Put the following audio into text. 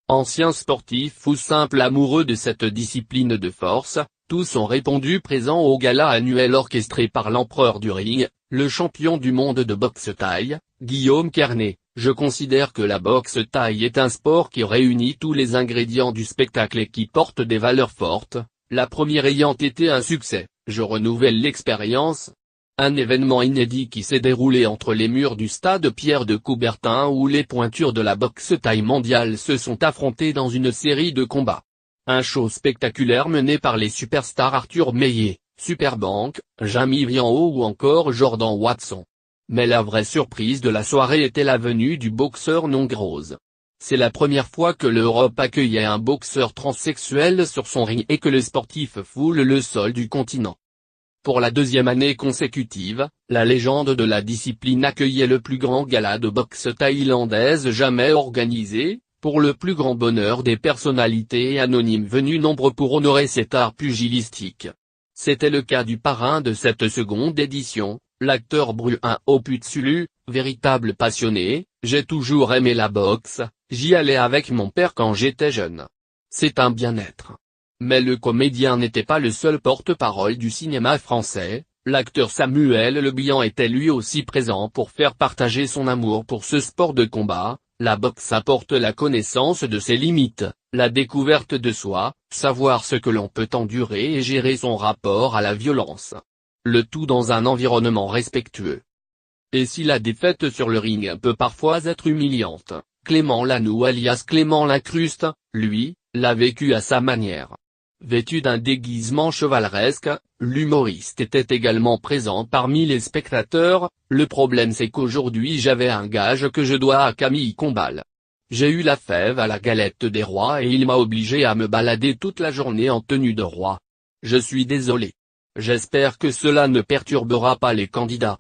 Anciens sportifs ou simples amoureux de cette discipline de force, tous ont répondu présents au gala annuel orchestré par l'empereur du ring, le champion du monde de boxe thaï, Guillaume Kernet. Je considère que la boxe thaï est un sport qui réunit tous les ingrédients du spectacle et qui porte des valeurs fortes, la première ayant été un succès. Je renouvelle l'expérience. Un événement inédit qui s'est déroulé entre les murs du stade Pierre de Coubertin où les pointures de la boxe thaï mondiale se sont affrontées dans une série de combats. Un show spectaculaire mené par les superstars Arthur Meillet, Superbank, Jamie Vianho ou encore Jordan Watson. Mais la vraie surprise de la soirée était la venue du boxeur Nongrose. C'est la première fois que l'Europe accueillait un boxeur transsexuel sur son ring et que le sportif foule le sol du continent. Pour la deuxième année consécutive, la légende de la discipline accueillait le plus grand gala de boxe thaïlandaise jamais organisé, pour le plus grand bonheur des personnalités anonymes venues nombreux pour honorer cet art pugilistique. C'était le cas du parrain de cette seconde édition, l'acteur Bruno Oputsulu, véritable passionné. J'ai toujours aimé la boxe, j'y allais avec mon père quand j'étais jeune. C'est un bien-être. Mais le comédien n'était pas le seul porte-parole du cinéma français, l'acteur Samuel Le Bihan était lui aussi présent pour faire partager son amour pour ce sport de combat. La boxe apporte la connaissance de ses limites, la découverte de soi, savoir ce que l'on peut endurer et gérer son rapport à la violence. Le tout dans un environnement respectueux. Et si la défaite sur le ring peut parfois être humiliante, Clément Lanoux alias Clément Lincruste, lui, l'a vécu à sa manière. Vêtu d'un déguisement chevaleresque, l'humoriste était également présent parmi les spectateurs. Le problème c'est qu'aujourd'hui j'avais un gage que je dois à Camille Combal. J'ai eu la fève à la galette des rois et il m'a obligé à me balader toute la journée en tenue de roi. Je suis désolé. J'espère que cela ne perturbera pas les candidats.